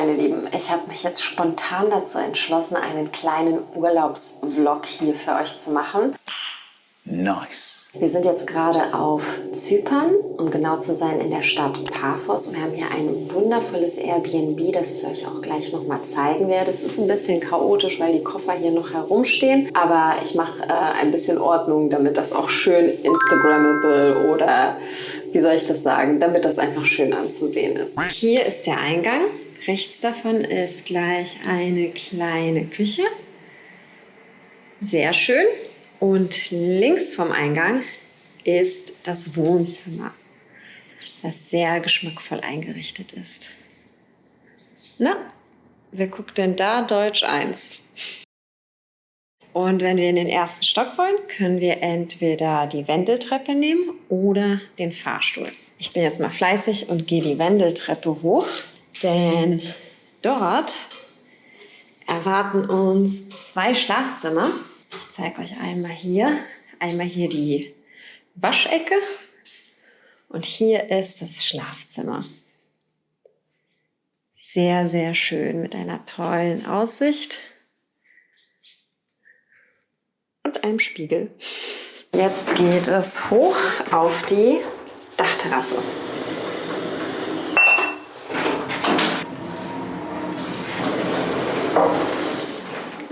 meine Lieben, ich habe mich jetzt spontan dazu entschlossen, einen kleinen Urlaubsvlog hier für euch zu machen. Nice. Wir sind jetzt gerade auf Zypern, um genau zu sein, in der Stadt Paphos. Und wir haben hier ein wundervolles Airbnb, das ich euch auch gleich nochmal zeigen werde. Es ist ein bisschen chaotisch, weil die Koffer hier noch herumstehen. Aber ich mache ein bisschen Ordnung, damit das auch schön Instagrammable oder, wie soll ich das sagen, damit das einfach schön anzusehen ist. Hier ist der Eingang. Rechts davon ist gleich eine kleine Küche. Sehr schön. Und links vom Eingang ist das Wohnzimmer, das sehr geschmackvoll eingerichtet ist. Na, wer guckt denn da Deutsch 1? Und wenn wir in den ersten Stock wollen, können wir entweder die Wendeltreppe nehmen oder den Fahrstuhl. Ich bin jetzt mal fleißig und gehe die Wendeltreppe hoch, denn dort erwarten uns 2 Schlafzimmer. Ich zeige euch einmal hier die Waschecke und hier ist das Schlafzimmer. Sehr, sehr schön mit einer tollen Aussicht und einem Spiegel. Jetzt geht es hoch auf die Dachterrasse.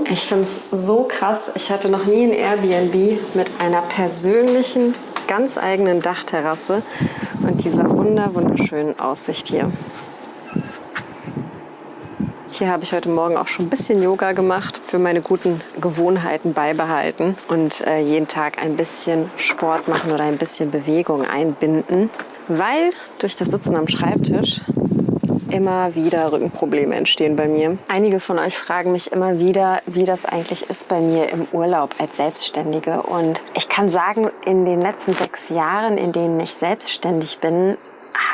Ich finde es so krass. Ich hatte noch nie ein Airbnb mit einer persönlichen, ganz eigenen Dachterrasse und dieser wunderschönen Aussicht hier. Hier habe ich heute Morgen auch schon ein bisschen Yoga gemacht, für meine guten Gewohnheiten beibehalten und jeden Tag ein bisschen Sport machen oder ein bisschen Bewegung einbinden, weil durch das Sitzen am Schreibtisch immer wieder Rückenprobleme entstehen bei mir. Einige von euch fragen mich immer wieder, wie das eigentlich ist bei mir im Urlaub als Selbstständige. Und ich kann sagen, in den letzten 6 Jahren, in denen ich selbstständig bin,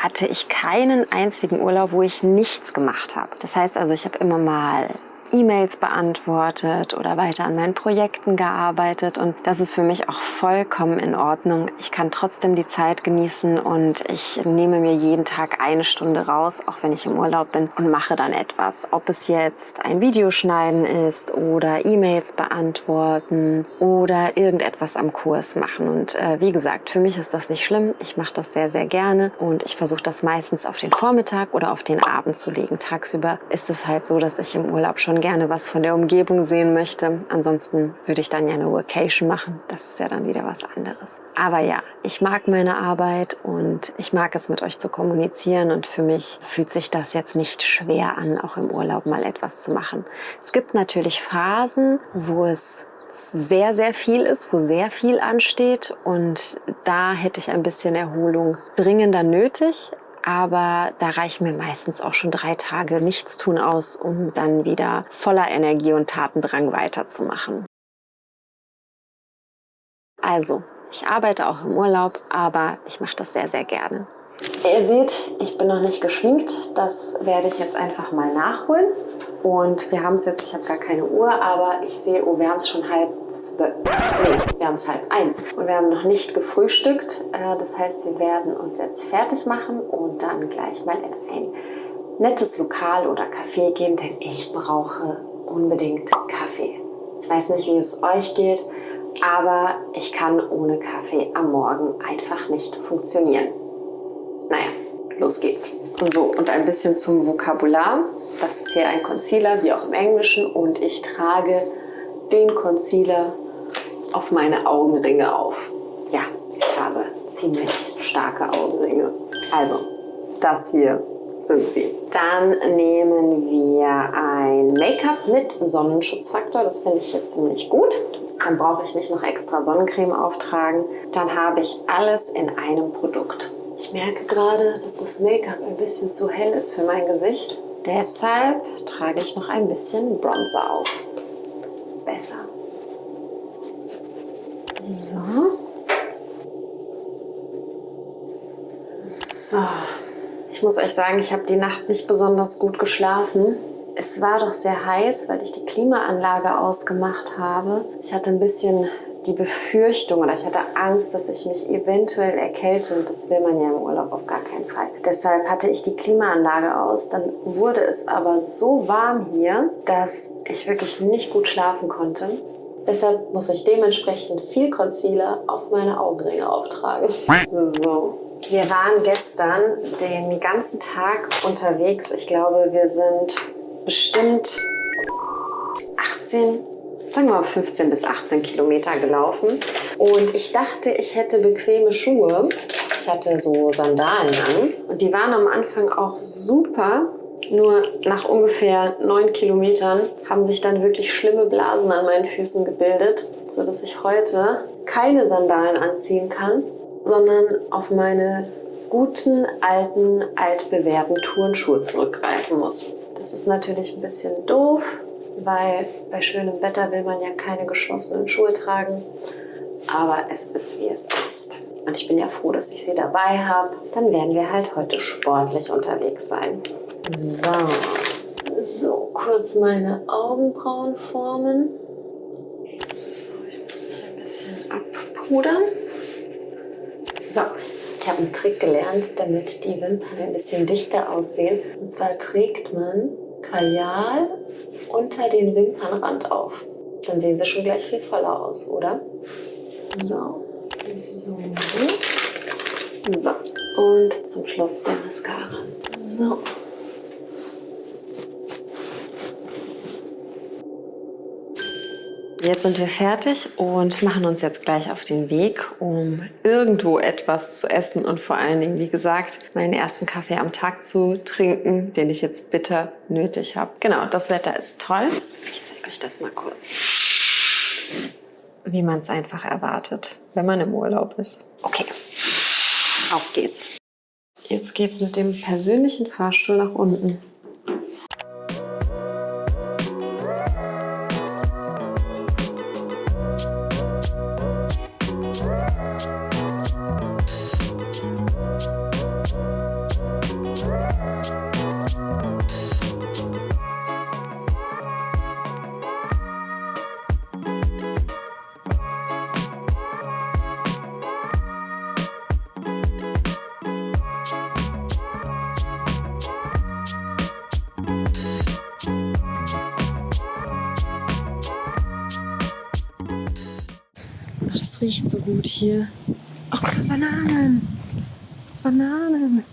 hatte ich keinen einzigen Urlaub, wo ich nichts gemacht habe. Das heißt also, ich habe immer mal E-Mails beantwortet oder weiter an meinen Projekten gearbeitet und das ist für mich auch vollkommen in Ordnung. Ich kann trotzdem die Zeit genießen und ich nehme mir jeden Tag 1 Stunde raus, auch wenn ich im Urlaub bin und mache dann etwas. Ob es jetzt ein Video schneiden ist oder E-Mails beantworten oder irgendetwas am Kurs machen und wie gesagt, für mich ist das nicht schlimm. Ich mache das sehr, sehr gerne und ich versuche das meistens auf den Vormittag oder auf den Abend zu legen. Tagsüber ist es halt so, dass ich im Urlaub schon gerne was von der Umgebung sehen möchte. Ansonsten würde ich dann ja eine Workation machen. Das ist ja dann wieder was anderes. Aber ja, ich mag meine Arbeit und ich mag es mit euch zu kommunizieren und für mich fühlt sich das jetzt nicht schwer an, auch im Urlaub mal etwas zu machen. Es gibt natürlich Phasen, wo es sehr, sehr viel ist, wo sehr viel ansteht und da hätte ich ein bisschen Erholung dringender nötig. Aber da reichen mir meistens auch schon 3 Tage Nichtstun aus, um dann wieder voller Energie und Tatendrang weiterzumachen. Also, ich arbeite auch im Urlaub, aber ich mache das sehr, sehr gerne. Ihr seht, ich bin noch nicht geschminkt. Das werde ich jetzt einfach mal nachholen. Und wir haben es jetzt, ich habe gar keine Uhr, aber ich sehe, oh, wir haben es schon 11:30. Nee, wir haben es 12:30. Und wir haben noch nicht gefrühstückt. Das heißt, wir werden uns jetzt fertig machen und dann gleich mal in ein nettes Lokal oder Café gehen, denn ich brauche unbedingt Kaffee. Ich weiß nicht, wie es euch geht, aber ich kann ohne Kaffee am Morgen einfach nicht funktionieren. Naja, los geht's. So, und ein bisschen zum Vokabular. Das ist hier ein Concealer, wie auch im Englischen. Und ich trage den Concealer auf meine Augenringe auf. Ja, ich habe ziemlich starke Augenringe. Also, das hier sind sie. Dann nehmen wir ein Make-up mit Sonnenschutzfaktor. Das finde ich jetzt ziemlich gut. Dann brauche ich nicht noch extra Sonnencreme auftragen. Dann habe ich alles in einem Produkt. Ich merke gerade, dass das Make-up ein bisschen zu hell ist für mein Gesicht. Deshalb trage ich noch ein bisschen Bronzer auf. Besser. So. So. Ich muss euch sagen, ich habe die Nacht nicht besonders gut geschlafen. Es war doch sehr heiß, weil ich die Klimaanlage ausgemacht habe. Ich hatte ein bisschen die Befürchtung oder ich hatte Angst, dass ich mich eventuell erkälte und das will man ja im Urlaub auf gar keinen Fall. Deshalb hatte ich die Klimaanlage aus, dann wurde es aber so warm hier, dass ich wirklich nicht gut schlafen konnte. Deshalb muss ich dementsprechend viel Concealer auf meine Augenringe auftragen. So. Wir waren gestern den ganzen Tag unterwegs. Ich glaube, wir sind bestimmt 15 bis 18 Kilometer gelaufen. Und ich dachte, ich hätte bequeme Schuhe. Ich hatte so Sandalen an. Und die waren am Anfang auch super. Nur nach ungefähr 9 Kilometern haben sich dann wirklich schlimme Blasen an meinen Füßen gebildet, sodass ich heute keine Sandalen anziehen kann, sondern auf meine guten, alten, altbewährten Turnschuhe zurückgreifen muss. Das ist natürlich ein bisschen doof, weil bei schönem Wetter will man ja keine geschlossenen Schuhe tragen. Aber es ist, wie es ist. Und ich bin ja froh, dass ich sie dabei habe. Dann werden wir halt heute sportlich unterwegs sein. So, kurz meine Augenbrauen formen. So, ich muss mich ein bisschen abpudern. So, ich habe einen Trick gelernt, damit die Wimpern ein bisschen dichter aussehen. Und zwar trägt man Kajal unter den Wimpernrand auf. Dann sehen sie schon gleich viel voller aus, oder? So. Und zum Schluss der Mascara. So. Jetzt sind wir fertig und machen uns jetzt gleich auf den Weg, um irgendwo etwas zu essen und vor allen Dingen, wie gesagt, meinen ersten Kaffee am Tag zu trinken, den ich jetzt bitter nötig habe. Genau, das Wetter ist toll. Ich zeige euch das mal kurz, wie man es einfach erwartet, wenn man im Urlaub ist. Okay, auf geht's. Jetzt geht's mit dem persönlichen Fahrstuhl nach unten. Ach, das riecht so gut hier. Ach, guck mal, Bananen. Bananen.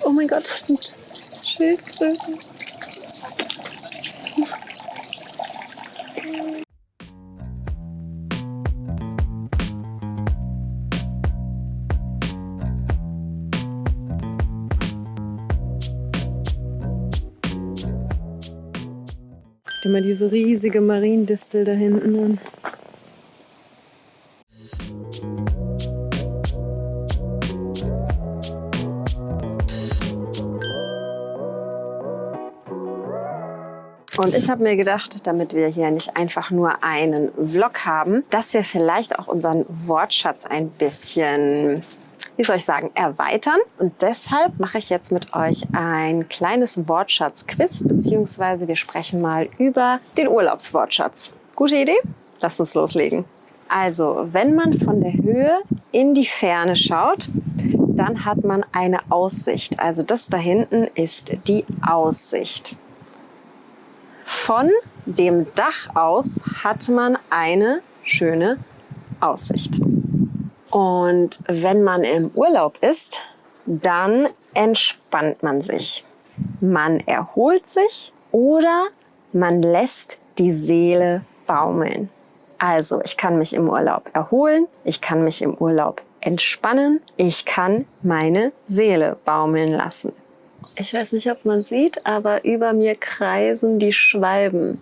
Oh mein Gott, das sind Schildkröten. Immer diese riesige Mariendistel da hinten an. Und ich habe mir gedacht, damit wir hier nicht einfach nur einen Vlog haben, dass wir vielleicht auch unseren Wortschatz ein bisschen, wie soll ich sagen, erweitern. Und deshalb mache ich jetzt mit euch ein kleines Wortschatz-Quiz, beziehungsweise wir sprechen mal über den Urlaubswortschatz. Gute Idee? Lasst uns loslegen. Also, wenn man von der Höhe in die Ferne schaut, dann hat man eine Aussicht. Also das da hinten ist die Aussicht. Von dem Dach aus hat man eine schöne Aussicht. Und wenn man im Urlaub ist, dann entspannt man sich. Man erholt sich oder man lässt die Seele baumeln. Also ich kann mich im Urlaub erholen, ich kann mich im Urlaub entspannen, ich kann meine Seele baumeln lassen. Ich weiß nicht, ob man sieht, aber über mir kreisen die Schwalben.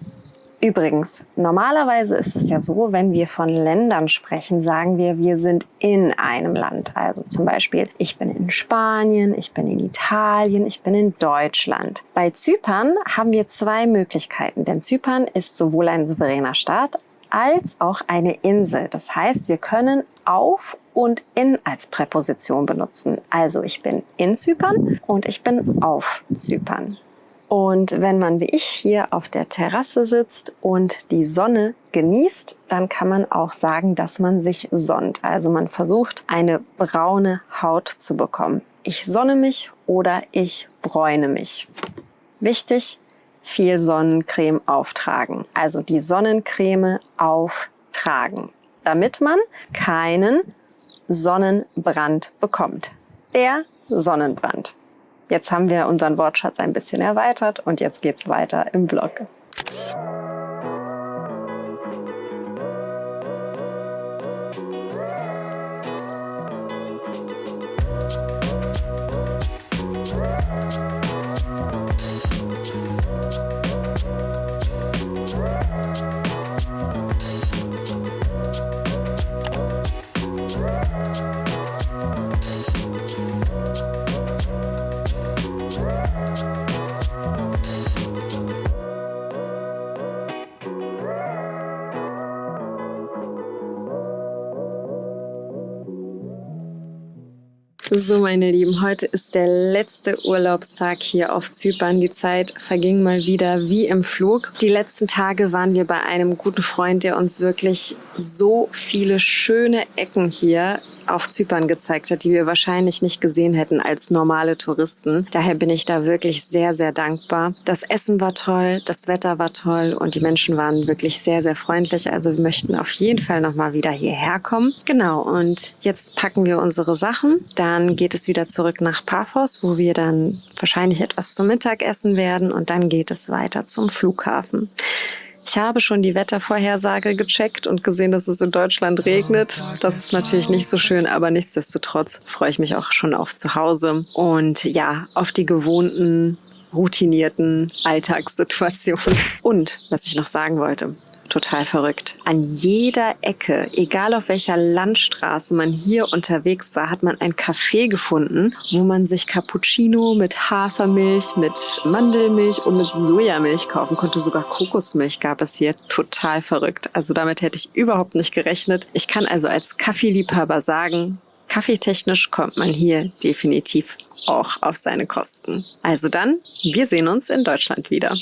Übrigens, normalerweise ist es ja so, wenn wir von Ländern sprechen, sagen wir sind in einem Land. Also zum Beispiel, ich bin in Spanien, ich bin in Italien, ich bin in Deutschland. Bei Zypern haben wir zwei Möglichkeiten, denn Zypern ist sowohl ein souveräner Staat als auch eine Insel. Das heißt, wir können auf und in als Präposition benutzen. Also ich bin in Zypern und ich bin auf Zypern. Und wenn man wie ich hier auf der Terrasse sitzt und die Sonne genießt, dann kann man auch sagen, dass man sich sonnt. Also man versucht, eine braune Haut zu bekommen. Ich sonne mich oder ich bräune mich. Wichtig, viel Sonnencreme auftragen. Also die Sonnencreme auftragen, damit man keinen Sonnenbrand bekommt. Der Sonnenbrand. Jetzt haben wir unseren Wortschatz ein bisschen erweitert und jetzt geht's weiter im Vlog. So, meine Lieben, heute ist der letzte Urlaubstag hier auf Zypern. Die Zeit verging mal wieder wie im Flug. Die letzten Tage waren wir bei einem guten Freund, der uns wirklich so viele schöne Ecken hier auf Zypern gezeigt hat, die wir wahrscheinlich nicht gesehen hätten als normale Touristen. Daher bin ich da wirklich sehr, sehr dankbar. Das Essen war toll, das Wetter war toll und die Menschen waren wirklich sehr, sehr freundlich. Also wir möchten auf jeden Fall nochmal wieder hierher kommen. Genau, und jetzt packen wir unsere Sachen. Dann geht es wieder zurück nach Paphos, wo wir dann wahrscheinlich etwas zum Mittag essen werden und dann geht es weiter zum Flughafen. Ich habe schon die Wettervorhersage gecheckt und gesehen, dass es in Deutschland regnet. Das ist natürlich nicht so schön, aber nichtsdestotrotz freue ich mich auch schon auf zu Hause und ja, auf die gewohnten, routinierten Alltagssituationen. Und was ich noch sagen wollte, total verrückt. An jeder Ecke, egal auf welcher Landstraße man hier unterwegs war, hat man ein Café gefunden, wo man sich Cappuccino mit Hafermilch, mit Mandelmilch und mit Sojamilch kaufen konnte. Sogar Kokosmilch gab es hier. Total verrückt. Also damit hätte ich überhaupt nicht gerechnet. Ich kann also als Kaffeeliebhaber sagen, kaffeetechnisch kommt man hier definitiv auch auf seine Kosten. Also dann, wir sehen uns in Deutschland wieder.